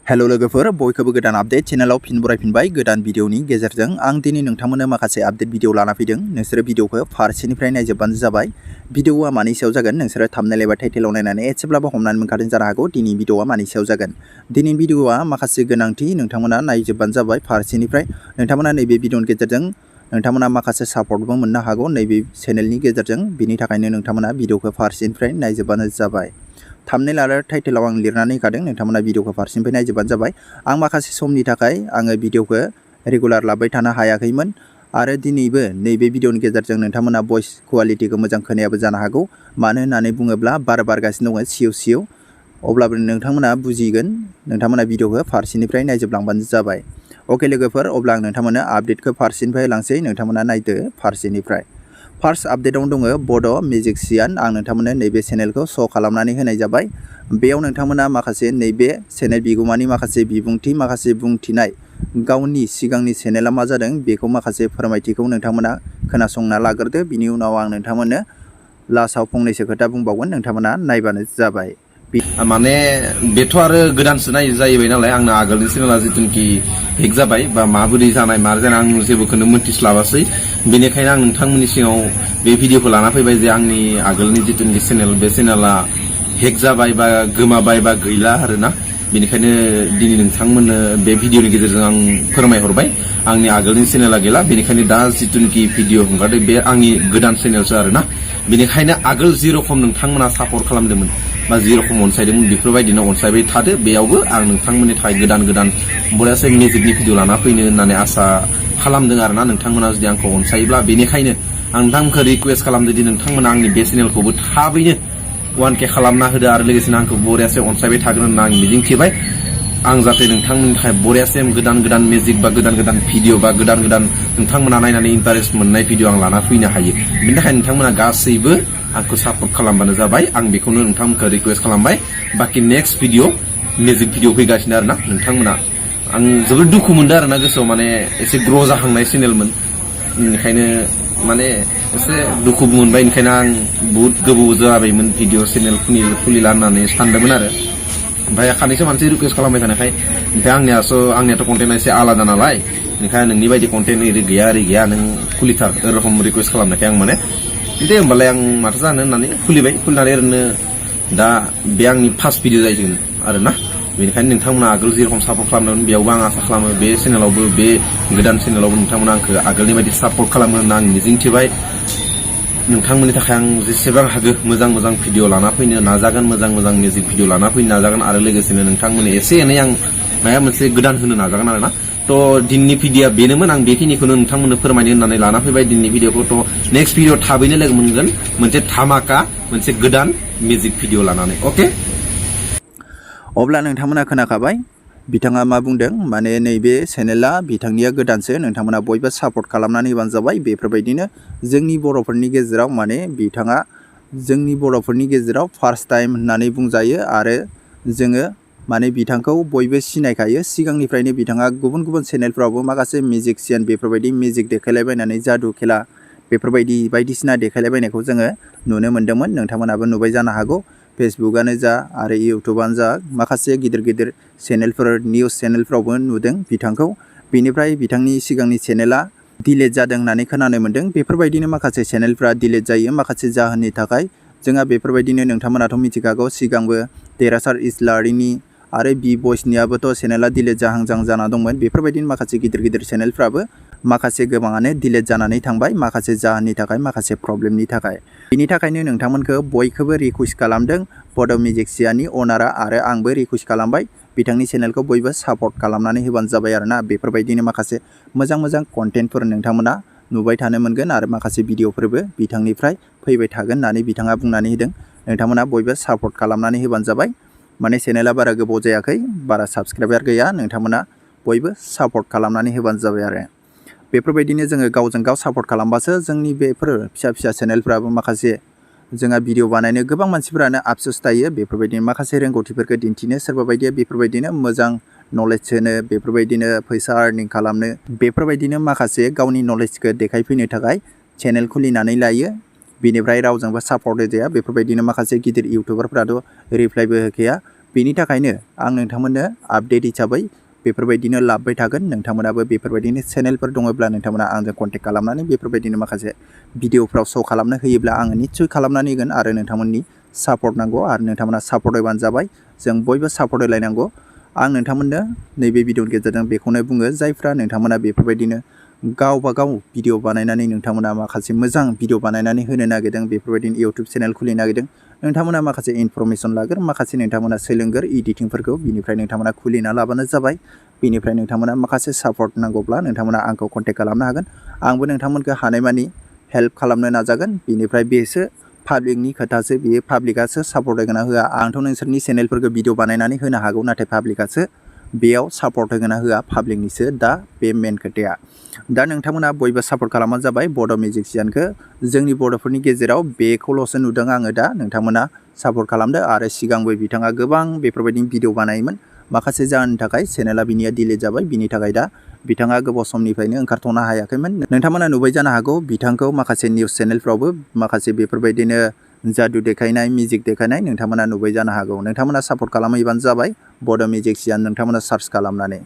Hello लोगोफोर बयखौबो गोदान आपडेट चेनेलाव फिन बरायफिनबाय गोदान भिडिअनि गेजेरजों आं दिनै नोंथांमोननो माखासे आपडेट भिडिअ लाना फैदों नोंसोरो भिडिअखौ फारसेनिफ्राय नायजोबबानो जाबाय भिडिअआ मानि सायाव जागोन नोंसोरो थाम्बनेल एबा टाइटेलाव नायनानै एसेब्लाबो हमनानै मोनखादों जानो हागौ दिनै भिडिअआ मानि सायाव जागोन दिनै भिडिअआ माखासे गोनांथि नोंथांमोना नायजोबबानो जाबाय फारसेनिफ्राय नोंथांमोना नैबे भिडिअनि गेजेरजों नोंथांमोना माखासे सापर्टबो मोननो हागौ नैबे चेनेलनि गेजेरजों बिनि थाखायनो नोंथांमोना भिडिअखौ फारसेनिफ्राय नायजोबबानो जाबाय थाम्बनेल आरो टाइटेलाव आं लिरनानै होखादों नोंथांमोना भिडिअखौ फारसेनिफ्राय नायजोबबानो जाबाय आं माखासे समनि थाखाय आङो भिडिअखौ रेगुलार लाबाय थानो हायाखैमोन आरो दिनैबो नैबे भिडिअनि गेजेरजों नोंथांमोना भइस क्वालिटिखौ मोजां खोनायाबो जानो हागौ मानो होननानै बुङोब्ला बार बारगासिनो दङ सिउ सिउ अब्लाबो नोंथांमोना बुजिगोन नोंथांमोना भिडिअखौ फारसेनिफ्राय नायजोबलांबानो जाबाय अके लोगोफोर अब्ला आं नोंथांमोननो आपडेटखौ फारसेनिफ्राय लांसै नोंथांमोना नायदो फारसेनिफ्राय फार्स्ट आपडेटआवनो दङ बड' मिउजिशियान आं नोंथांमोननो नैबे चेनेलखौ श' खालामनानै होनाय जाबाय बेयाव नोंथांमोना माखासे नैबे चेनेल बिगोमानि माखासे बिबुंथि माखासे बुंथिनाय गावनि सिगांनि चेनेला मा जादों बेखौ माखासे फोरमायथिखौ नोंथांमोना खोनासंना लाग्रोदो बिनि उनाव आं नोंथांमोननो लास्टआव फंनैसो खोथा बुंबावगोन नोंथांमोना नायबानो जाबाय माने बेथ' आरो गोदानसो जाहैबाय नालाय आंना आगोलनि चेनेला जिथुनोखि हेक जाबाय बा माबोरै जानाय मा जानाय आं जेबोखौनो मोनथिस्लाबासै बेनिखायनो आं नोंथांमोननि सिगाङाव बे भिडिअखौ लाना फैबाय जे आंनि आगोलनि जिथुनोखि चेनेल बे चेनेला हेक जाबाय बा गोमाबाय बा गैला आरोना बेनिखायनो दिनै नोंथांमोननो बे भिडिअनि गेजेरजों आं फोरमायहरबाय आंनि आगोलनि चेनेला गैला बेनिखायनो दा जिथुनोखि भिडिअ हगारदों बे आंनि गोदान चेनेलसो आरोना बेनिखायनो आगोल जेरखम नोंथांमोना सापर्ट खालामदोंमोन बा जेरखम अनसायदोंमोन बेफोरबायदिनो अनसायबाय थादो बेयावबो आं नोंथांमोननि थाखाय गोदान बरियासे मिउजिकनि भिडिअ लाना फैनो होननानै आसा खालामदों आरोना नोंथांमोना जुदि आंखौ अनसायोब्ला बेनिखायनो आं नोंथांमोनखौ रिक्वेस्ट खालामदों दि नोंथांमोना आंनि बे चेनेलखौबो थाबैनो 1K खालामना होदो आरो लोगोसेनो आंखौ बरियासे अनसायबाय थागोन होनना आं मिजिंथिबाय आं जाहाथे नोंथांमोननि थाखाय बरियासे गोदान मिउजिक बा गोदान भिडिअ बा गोदान नोंथांमोना नायनानै इन्टारेस्ट मोननाय भिडिअ आं लाना फैनो हायो बेनि थाखाय नोंथांमोना गासैबो आंखौ सापर्ट खालामबानो जाबाय आं बेखौनो नोंथांमोनखौ रिक्वेस्ट खालामबाय बाखि नेक्स्ट भिडिअ मिउजिक भिडिअ फैगासिनो आरोना नोंथांमोना आं जोबोद दुखु मोनदों आरोना गोसोआव माने एसे ग्र' जाहांनाय चेनेलमोन बेनिखायनो माने एसे दुखुबो मोनबाय ओंखायनो आं बुहुद गोबाव जाबायमोन भिडिअ चेनेल खुलिला होननानै सानदोंमोन आरो ओमफ्राय खानैसो मानसि रिक्वेस्ट खालामबाय थानायखाय ओमफ्राय आंनियाथ' कन्टेन्टआ एसे आलादा नालाय ओंखायनो नोंनि बायदि कन्टेन्ट ओरै गैया नों खुलिथार एरखम रिक्वेस्ट खालामनायखाय आं माने दे होमबालाय आं माथो जानो होननानै खुलिनानै ओरैनो दा बे आंनि फार्स्ट भिडिअ जाहैगोन आरोना बेनिखायनो नोंथांमोना आगोल जेरखम सापर्ट खालामदोंमोन बेयावबो आं आसा खालामो बे चेनेलावबो बे गोदान चेनेलावबो नोंथांमोना आंखौ आगोलनि बायदि सापर्ट खालामो होनना आं मिजिंथिबाय नोंथांमोननि थाखाय आं जेसेबां हागौ मोजां भिडिअ लाना फैनो नाजागोन मोजां मिउजिक भिडिअ लाना फैनो नाजागोन आरो लोगोसेनो नोंथांमोननो एसे एनै आं माबा मोनसे गोदान होनो नाजागोन आरोना थ' दिननि भिडिअआ बेनोमोन आं बेखिनिखौनो नोंथांमोननो फोरमायनो होननानै लाना फैबाय दिननि भिडिअखौ थ' नेक्स्ट भिडिअ थाबैनो लोगो मोनगोन मोनसे धामाका मोनसे गोदान मिउजिक भिडिअ लानानै अके अब्ला नोंथांमोना खोनाखाबाय बिथाङा मा बुंदों माने नैबे चेनेला बिथांनिया गोदानसो नोंथांमोना बयबो सापर्ट खालामनानै होबानो जाबाय बेफोरबायदिनो जोंनि बर'फोरनि गेजेराव माने बिथाङा जोंनि बर'फोरनि गेजेराव फार्स्ट टाइम होननानै बुंजायो आरो जोङो माने बिथांखौ बयबो सिनायखायो सिगांनिफ्रायनो बिथाङा गुबुन चेनेलफ्रावबो माखासे मिउजिशियान बेफोरबायदि मिउजिक देखायलायबायनानै जादु खेला बेफोरबायदि बायदिसिना देखायलायबायनायखौ जोङो नुनो मोन्दोंमोन नोंथांमोनाबो नुबाय जानो हागौ फेसबुकआनो जा आरो इउटुबानो जा माखासे गिदिर चेनेलफोर निउस चेनेलफ्रावबो नुदों बिथांखौ बेनिफ्राय बिथांनि सिगांनि चेनेला डिलीट जादों होननानै खोनानो मोन्दों बेफोरबायदिनो माखासे चेनेलफ्रा डिलीट जायो माखासे जाहोननि थाखाय जोंहा बेफोरबायदिनो नोंथांमोनाथ' मिथिखागौ सिगांबो देरहासार इस्लारिनि आरो बि बयसनियाबोथ' चेनेला डिलीट जाहां जाना दंमोन बेफोरबायदिनो माखासे गिदिर चेनेलफ्राबो माखासे गोबाङानो डिलीट जानानै थांबाय माखासे जाहोननि थाखाय माखासे प्रब्लेमनि थाखाय बिनि थाखायनो नोंथांमोनखौ बयखौबो रिक्वेस्ट खालामदों बड' मिउजिशियाननि अनारा आरो आंबो रिक्वेस्ट खालामबाय बिथांनि चेनेलखौ बयबो सापर्ट खालामनानै होबानो जाबाय आरोना बेफोरबायदिनो माखासे मोजां कन्टेन्टफोर नोंथांमोना नुबाय थानो मोनगोन आरो माखासे भिडिअफोरबो बिथांनिफ्राय फैबाय थागोन होननानै बिथाङा बुंनानै होदों नोंथांमोना बयबो सापर्ट खालामनानै होबानो जाबाय माने चेनेला बारा गोबाव जायाखै बारा साबस्क्राइबार गैया नोंथांमोना बयबो सापर्ट खालामनानै होबानो जाबाय आरो बेफोरबायदिनो जोङो गावजों गाव सापर्ट खालामबासो जोंनि बेफोर फिसा चेनेलफ्राबो माखासे जोंहा भिडिअ बानायनो गोबां मानसिफोरानो आफसोस थायो बेफोरबायदिनो माखासे रोंगौथिफोरखौ दिन्थिनो सोरबा बायदिया बेफोरबायदिनो मोजां नलेज होनो बेफोरबायदिनो फैसा आर्निं खालामनो बेफोरबायदिनो माखासे गावनि नलेजखौ देखायफैनो थाखाय चेनेल खुलिनानै लायो बिनिफ्राय रावजोंबो सापर्ट होजाया बेफोरबायदिनो माखासे गिदिर इउटुबारफोराथ' रिप्लाइबो होखाया बेनि थाखायनो आं नोंथांमोननो आपडेट हिसाबै बेफोरबायदिनो लाबोबाय थागोन। नोंथांमोनाबो बेफोरबायदिनो चेनेलफोर दङब्ला नोंथांमोना आंजों कन्टेक्ट खालामनानै बेफोरबायदिनो माखासे भिडिअफ्राव श' खालामनो होयोब्ला आङो निस्सय खालामनानै होगोन आरो नोंथांमोननि सापर्ट नांगौ आरो नोंथांमोना सापर्ट होबानो जाबाय। जों बयबो सापर्ट होलायनांगौ। आं नोंथांमोननो नैबे भिडिअनि गेजेरजों बेखौनो बुङो, जायफ्रा नोंथांमोना बेफोरबायदिनो गावबा गाव भिडिअ बानायनानै नोंथांमोना माखासे मोजां भिडिअ बानायनानै होनो नागिरदों, बेफोरबायदिनो इउटुब चेनेल खुलिनो नागिरदों, नोंथांमोना माखासे इनफरमेसन लागोन, माखासे नोंथांमोना सोलोंगोर इडिटिंफोरखौ, बिनिफ्राय नोंथांमोना खुलिना लाबानो जाबाय। बिनिफ्राय नोंथांमोना माखासे सापर्ट नांगौब्ला नोंथांमोना आंखौ कन्टेक्ट खालामनो हागोन। आंबो नोंथांमोनखौ हानायमानि हेल्प खालामनो नाजागोन। बिनिफ्राय बेसो पाब्लिकनि खोथासो, बेयो पाब्लिकआसो सापर्ट होगोन ना होआ। आंथ' नोंसोरनि चेनेलफोरखौ भिडिअ बानायनानै होनो हागौ, नाथाय पाब्लिकआसो बेयाव सापर्ट होगोन ना होआ, पाब्लिकनिसो दा बे मेन खोथाया। दा नोंथांमोना बयबो सापर्ट खालामबानो जाबाय बड' मिउजिशियानखौ। जोंनि बर'फोरनि गेजेराव बेखौल'सो नुदों आङो दा। नोंथांमोना सापर्ट खालामदो आरो सिगांबो बिथाङा गोबां बेफोरबायदिनो भिडिअ बानायोमोन। माखासे जाहोननि थाखाय चेनेला बिनिया डिलिट जाबाय। बिनि थाखाय दा बिथाङा गोबाव समनिफ्रायनो ओंखारथ'नो हायाखैमोन। नोंथांमोना नुबाय जानो हागौ बिथांखौ माखासे निउस चेनेलफ्रावबो माखासे बेफोरबायदिनो जादु देखायनाय, मिउजिक देखायनाय नोंथांमोना नुबाय जानो हागौ। नोंथांमोना सापर्ट खालामहैबानो जाबाय बड' मिउजिशियान नोंथांमोना सार्च खालामनानै।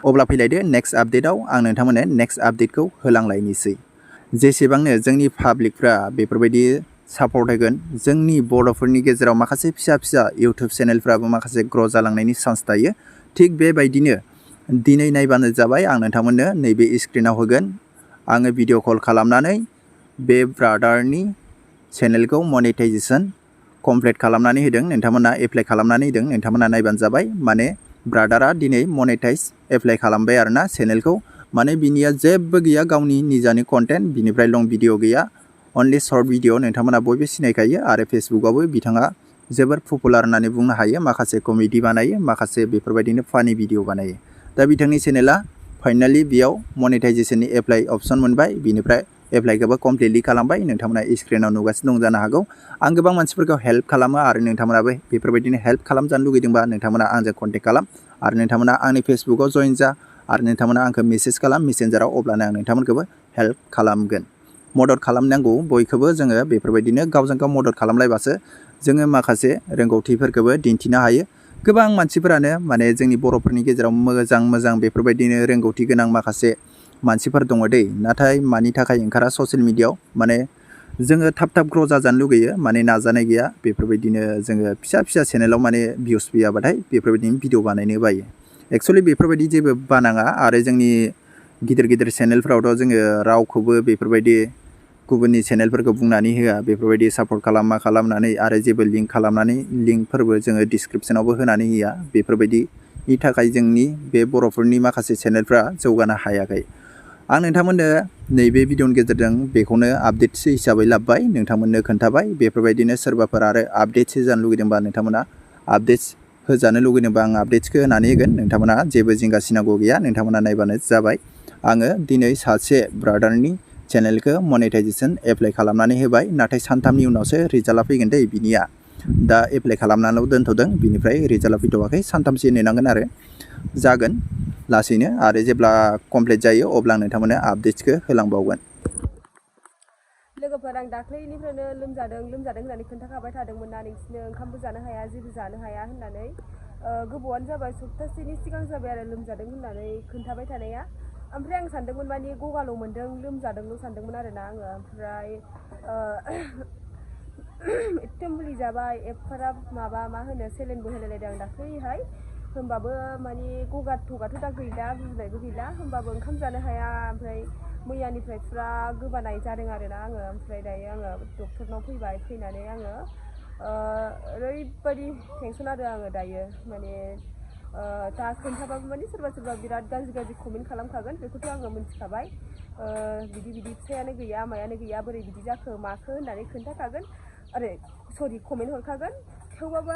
अब्ला फैलायदो नेक्स्ट आपडेटआव आं नोंथांमोननो नेक्स्ट आपडेटखौ होलांलायनोसै। जेसेबांनो जोंनि पाब्लिकफ्रा बेफोरबायदि सापर्ट होगोन, जोंनि बर'फोरनि गेजेराव माखासे फिसा फिसा इउटुब चेनेलफ्राबो माखासे ग्र' जालांनायनि चान्स थायो। थिग बेबायदिनो दिनै नायबानो जाबाय, आं नोंथांमोननो नैबे स्क्रिनाव होगोन। आङो भिडिअ कल खालामनानै बे ब्रादारनि चेनेलखौ मनेटाइजेसन कमप्लिट खालामनानै होदों। नोंथांमोना एप्लाइ खालामनानै होदों, नोंथांमोना नायबानो जाबाय। माने ब्रादारा दिनै मनेटाइज एप्लाइ खालामबाय आरोना चेनेलखौ। माने बिनिया जेबो गैया गावनि निजानि कन्टेन्ट, बिनिफ्राय लं भिडिअ गैया, अनलि सर्ट भिडिअ। नोंथांमोना बयबो सिनायखायो आरो फेसबुकआवबो बिथाङा जोबोर पपुलार होननानै बुंनो हायो। माखासे कमेडि बानायो, माखासे बेफोरबायदिनो फानि भिडिअ बानायो। दा बिथांनि चेनेला फाइनालि बेयाव मनेटाइजेसननि एप्लाइ अपसन मोनबाय। बिनिफ्राय एप्लाइखौबो कमप्लिटलि खालामबाय। नोंथांमोना स्क्रिनाव नुगासिनो दं जानो हागौ। आं गोबां मानसिफोरखौ हेल्प खालामो आरो नोंथांमोनाबो बेफोरबायदिनो हेल्प खालामजानो लुगैदोंबा नोंथांमोना आंजों कन्टेक्ट खालाम आरो नोंथांमोना आंनि फेसबुकआव जइन जा आरो नोंथांमोना आंखौ मेसेज खालाम मेसेन्जाराव, अब्लानो आं नोंथांमोनखौबो हेल्प खालामगोन। मदद खालामनांगौ बयखौबो, जोङो बेफोरबायदिनो गावजों गाव मदद खालामलायबासो जोङो माखासे रोंगौथिफोरखौबो दिन्थिनो हायो। गोबां मानसिफोरानो माने जोंनि बर'फोरनि गेजेराव मोजां मोजां बेफोरबायदिनो रोंगौथि गोनां माखासे मानसिफोर दङ दै, नाथाय मानि थाखाय ओंखारा ससियेल मिडियाआव। माने जोङो थाब थाब ग्र' जाजानो लुगैयो, माने नाजानाय गैया। बेफोरबायदिनो जोङो फिसा फिसा चेनेलाव माने भिउस फैयाबाथाय बेफोरबायदिनो भिडिअ बानायनो बायो। एक्सुवेलि बेफोरबायदि जेबो बानाङा आरो जोंनि गिदिर गिदिर चेनेलफ्रावथ' जोङो रावखौबो बेफोरबायदि गुबुननि चेनेलफोरखौ बुंनानै होआ, बेफोरबायदि सापर्ट खालामा खालामनानै आरो जेबो लिंक खालामनानै लिंकफोरबो जोङो डिसक्रिपसनावबो होनानै होआ। बेफोरबायदिनि थाखाय जोंनि बे बर'फोरनि माखासे चेनेलफ्रा जौगानो हायाखै। आं नोंथांमोननो नैबे भिडिअनि गेजेरजों बेखौनो आपडेट्स हिसाबै लाबोबाय, नोंथांमोननो खोन्थाबाय। बेफोरबायदिनो सोरबाफोर आरो आपडेट्स जानो लुगैदोंबा नोंथांमोना आपडेट्स होजानो लुगैदोंबा आं आपडेट्सखौ होनानै होगोन। नोंथांमोना जेबो जिंगासिनांगौ गैया, नोंथांमोना नायबानो जाबाय। आङो दिनै सासे ब्रादारनि चेनेलखौ मनेटाइजेसन एप्लाइ खालामनानै होबाय, नाथाय सानथामनि उनावसो रिजाल्टआ फैगोन दै बिनिया। दा एप्लाइ खालामनानैल' दोनथ'दों, बिनिफ्राय रिजाल्टआ फैथ'वाखै। सानथामसो नेनांगोन आरो जागोन लासैनो, आरो जेब्ला कमप्लिट जायो अब्ला नोंथांमोननो आपडेट्सखौ होलांबावगोन। लोगोफोर, आं दाख्लैनिफ्रायनो लोमजादों होननानै खोन्थाखाबाय थादोंमोन ना नोंसिनो, ओंखामबो जानो हाया जेबो जानो हाया होननानै। गोबावानो जाबाय, सप्तासेनि सिगां जाबाय आरो लोमजादों होननानै खोन्थाबाय थानाया। ओमफ्राय आं सानदोंमोन माने गगाल' मोन्दों, लोमजादोंल' सानदोंमोन आरोना आङो। ओमफ्राय एथ' मुलि जाबाय, एफाराब माबा मा होनो सेलेनबो होलायलायदों आं दाख्लैहाय। होमबाबो माने गगाथ' दा गैला, गुजुनायबो गैला, होमबाबो ओंखाम जानो हाया। ओमफ्राय मैयानिफ्राय फुरा गोबानाय जादों आरोना आङो। ओमफ्राय दायो आङो डक्टरनाव फैबाय, फैनानै आङो ओरैबायदि टेनसन जादों आङो दायो। माने दा खोन्थाबाबो माने सोरबा बिराद गाज्रि कमेन्ट खालामखागोन, बेखौथ' आङो मिन्थिखाबाय। बिदि फिसायानो गैया, मायानो गैया, बोरै बिदि जाखो माखो होननानै खोन्थाखागोन, कमेन्ट हरखागोन। थेवबाबो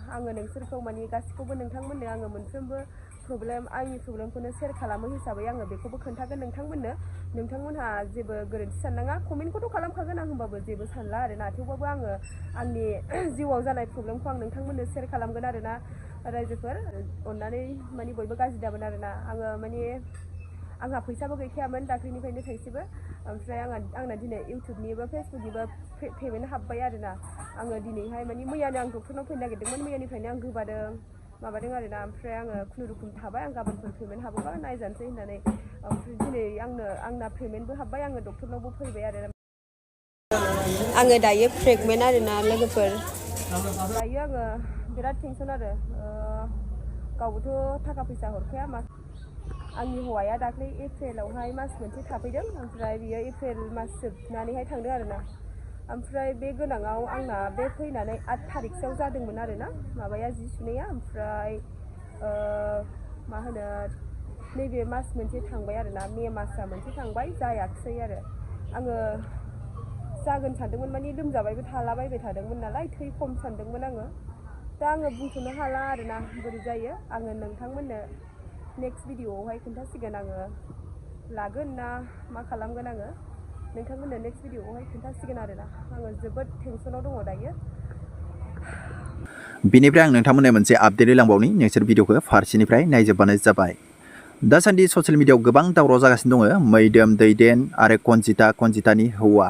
आङो नोंसोरखौ माने गासिखौबो नोंथांमोननो आङो मोनफ्रोमबो आंनि प्रब्लेमखौनो सेयार खालामो हिसाबै आङो बेखौबो खोन्थागोन नोंथांमोननो। नोंथांमोनहा जेबो गोरोन्थि साननाङा, कमेन्टखौथ' खालामखागोन आं, होमबाबो जेबो सानला आरोना। थेवबाबो आङो आंनि जिउआव जानाय प्रब्लेमखौ आं नोंथांमोननो सेयार खालामगोन आरोना। रायजोफोर अननानै माने बयबो गाज्रि दामोन आरोना। आङो माने आंहा फैसाबो गैखायामोन दाख्लैनिफ्रायनो थाइसेबो। ओमफ्राय आंना दिनै इउटुबनिबो फेसबुकनिबो पेमेन्ट हाबबाय आरोना आङो दिनैहाय माने मैयानो आं डक्टरनाव फैनो नागिरदोंमोन मैयानिफ्रायनो आं गोबादों माबादों आरोना ओमफ्राय आङो खुनुरुखुम थाबाय आं गाबोनफोर पेमेन्ट हाबोबा नायजानोसै होननानै ओमफ्राय दिनै आंना पेमेन्टबो हाबबाय आङो डक्टरनावबो फैबाय आरो आङो दायो प्रेगनेन्ट आरोना लोगोफोर दायो आङो बिराद टेनसन आरो गावबोथ' थाखा फैसा हरखाया आंनि हौवाया दाख्लै एप्रिलावहाय मास मोनसे थाफैदों ओमफ्राय बियो एप्रिल मास जोबनानैहाय थांदों आरोना ओमफ्राय बे गोनाङाव आंना बे फैनानै 8 थारिखसोआव जादोंमोन आरोना माबाया जि सुनाया ओमफ्राय मा होनो नैबे मास मोनसे थांबाय आरोना मे मासआ मोनसे थांबाय जायाखिसै आरो आङो जागोन सानदोंमोन माने लोमजाबायबो थालाबायबाय थादोंमोन नालाय थै खम सानदोंमोन आङो दा आङो बुंथ'नो हाला आरोना बोरै जायो आङो नोंथांमोननो नेक्स्ट भिडिअआवहाय खोन्थासिगोन आङो लागोन ना मा खालामगोन आङो नोंथांमोननो नेक्स्ट भिडिअआवहाय खोन्थासिगोन आरोना आङो जोबोद टेनसनाव दङ दायो बिनिफ्राय आं नोंथांमोननो मोनसे आपडेट होलांबावनि नोंसोर भिडिअखौ फारसेनिफ्राय नायजोबबानो जाबाय दासान्दि ससियेल मिडियाआव गोबां दावराव जागासिनो दङ मैदोम दैदेन आरो कनजितानि हौवा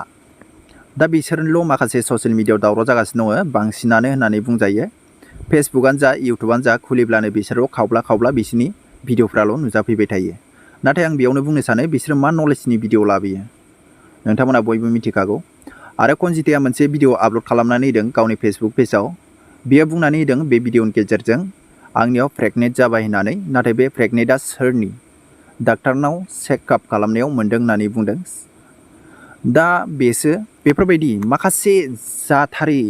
दा बिसोरल' माखासे ससियेल मिडियाआव दावराव जागासिनो दङ बांसिनानो होननानै बुंजायो फेसबुकआनो जा इउटुबानो जा खुलिब्लानो बिसोरल' खावब्ला बिसोरनि भिडिअफ्राल' नुजाफैबाय थायो नाथाय आं बेयावनो बुंनो सानो बिसोरो मा नलेजनि भिडिअ लाबोयो नोंथांमोना बयबो मिथिखागौ आरो कनजिताया मोनसे भिडिअ आपल'ड खालामनानै होदों गावनि फेसबुक पेजाव बियो बुंनानै होदों बे भिडिअनि गेजेरजों आंनियाव प्रेगनेन्ट जाबाय होननानै नाथाय बे प्रेगनेन्टआ सोरनि डाक्टारनाव चेकआप खालामनायाव मोन्दों होननानै बुंदों दा बेफोरबायदि माखासे जाथारै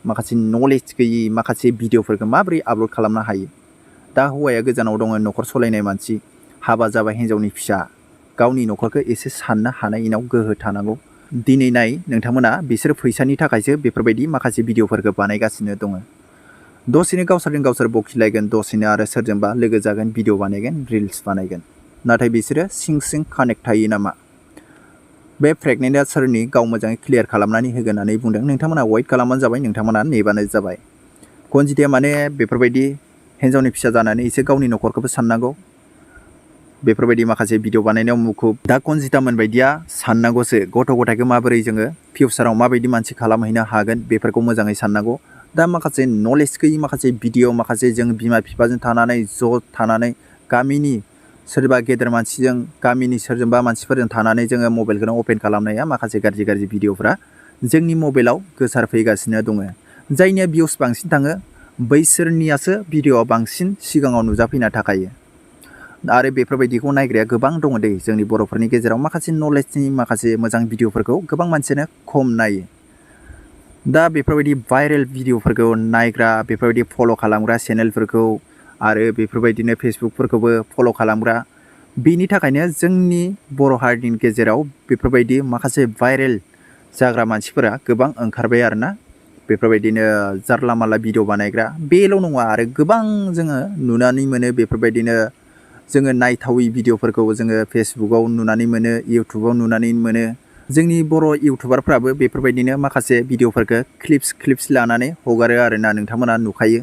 माखासे नलेज गैयि माखासे भिडिअफोरखौ माबोरै आपल'ड खालामनो हायो दा हौवाया गोजानाव दङ न'खर सलायनाय मानसि हाबा जाबाय हिन्जावनि फिसा गावनि न'खरखौ एसे साननो हानायनाव गोहो थानांगौ दिनै नाय नोंथांमोना बिसोर फैसानि थाखायसो बेफोरबायदि माखासे भिडिअफोरखौ बानायगासिनो दङ दसेनो गावसोरजों गावसोर बखिलायगोन दसेनो आरो सोरजोंबा लोगो जागोन भिडिअ बानायगोन रिल्स बानायगोन नाथाय बिसोरो सिं कानेक्ट थायो नामा बे प्रेगनेन्टआ सोरनि गाव मोजाङै क्लियार खालामनानै होगोन होननानै बुंदों नोंथांमोना वेट खालामबानो जाबाय नोंथांमोना नेबानो जाबाय कनजिताया माने बेफोरबायदि हिन्जावनि फिसा जानानै एसे गावनि न'खरखौबो साननांगौ बेफोरबायदि माखासे भिडिअ बानायनायाव मुखुब दा कनजितामोन बायदिया साननांगौसो गथ' गथायखौ माबोरै जोङो फिउचाराव माबायदि मानसि खालामहैनो हागोन बेफोरखौ मोजाङै साननांगौ दा माखासे नलेज गैयि माखासे भिडिअ माखासे जों बिमा बिफाजों थानानै ज' थानानै गामिनि सोरबा गेदेर मानसिजों गामिनि सोरजोंबा मानसिफोरजों थानानै जोङो मबाइलखौनो अपेन खालामनाया माखासे गाज्रि भिडिअफ्रा जोंनि मबाइलाव गोसारफैगासिनो दङ जायनिया भिउस बांसिन थाङो बैसोरनियासो भिडिअआ बांसिन सिगाङाव नुजाफैना थाखायो आरो बेफोरबायदिखौ नायग्राया गोबां दङ दै जोंनि बर'फोरनि गेजेराव माखासे नलेजनि माखासे मोजां भिडिअफोरखौ गोबां मानसियानो खम नायो दा बेफोरबायदि भाइरेल भिडिअफोरखौ नायग्रा बेफोरबायदि फल' खालामग्रा चेनेलफोरखौ आरो बेफोरबायदिनो फेसबुकफोरखौबो फल' खालामग्रा बेनि थाखायनो जोंनि बर' हारिनि गेजेराव बेफोरबायदि माखासे भाइरेल जाग्रा मानसिफोरा गोबां ओंखारबाय आरोना बेफोरबायदिनो जारला माला भिडिअ बानायग्रा बेल' नङा आरो गोबां जोङो नुनानै मोनो बेफोरबायदिनो जोङो नायथावै भिडिअफोरखौ जोङो फेसबुकाव नुनानै मोनो इउटुबाव नुनानै मोनो जोंनि बर' इउटुबारफ्राबो बेफोरबायदिनो माखासे भिडिअफोरखौ क्लिप्स लानानै हगारो आरोना नोंथांमोना नुखायो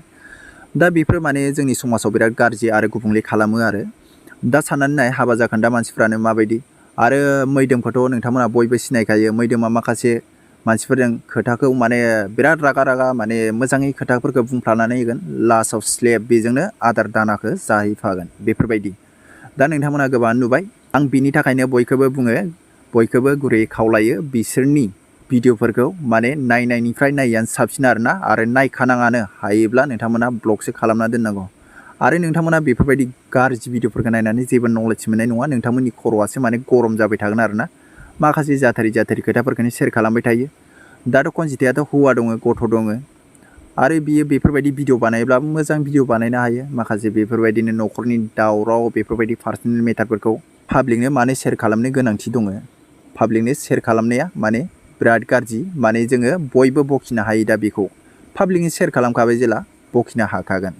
दा बेफोर माने जोंनि समाजाव बिराद गाज्रि आरो गुबुंले खालामो आरो दा साननानै नाय हाबा जाखान्दा मानसिफ्रानो माबायदि आरो मैदोमखौथ' नोंथांमोना बयबो सिनायखायो मैदोमा माखासे मानसिफोरजों खोथाखौ माने बिराद रागा माने मोजाङै खोथाफोरखौ बुंफ्लानानै होगोन लास्टआव स्लेब बेजोंनो आदार दानाखौ जाहैफागोन बेफोरबायदि दा नोंथांमोना गोबां नुबाय आं बिनि थाखायनो बयखौबो बुङो बयखौबो गुरैयै खावलायो बिसोरनि भिडिअफोरखौ माने नायनायनिफ्राय नायैआनो साबसिन आरोना आरो नायखानाङानो हायोब्ला नोंथांमोना ब्लकसो खालामना दोननांगौ आरो नोंथांमोना बेफोरबायदि गाज्रि भिडिअफोरखौ नायनानै जेबो नलेज मोननाय नङा नोंथांमोननि खर'आसो माने गरम जाबाय थागोन आरोना माखासे जाथारि खोथाफोरखौनो शेयार खालामबाय थायो दाथ' कनजितायाथ' हौवा दङ गथ' दङ आरो बियो बेफोरबायदि भिडिअ बानायब्लाबो मोजां भिडिअ बानायनो हायो माखासे बेफोरबायदिनो न'खरनि दावराव बेफोरबायदि पार्सनेल मेटारफोरखौ पाब्लिकनो माने शेयार खालामनो गोनांथि दङ पाब्लिकनो शेयार खालामनाया माने बिराद गाज्रि माने जोङो बयबो बखिनो हायो दा बेखौ पाब्लिकनि शेयार खालामखाबाय जेला बखिनो हाखागोन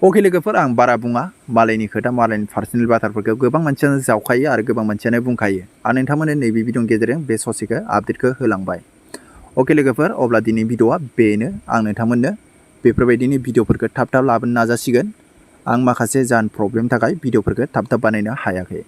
अके लोगोफोर आं बारा बुङा मालायनि खोथा मालायनि पार्सनेल बाथ्राफोरखौ गोबां मानसियानो जावखायो आरो गोबां मानसियानो बुंखायो आं नोंथांमोननो नैबे भिडिअनि गेजेरजों बे ससेखौ आपडेटखौ होलांबाय अके लोगोफोर अब्ला दिनै भिडिअआ बेनो आं नोंथांमोननो बेफोरबायदिनि भिडिअफोरखौ थाब लाबोनो नाजासिगोन आं माखासे जाहोन प्रब्लेमनि थाखाय भिडिअफोरखौ थाब बानायनो हायाखै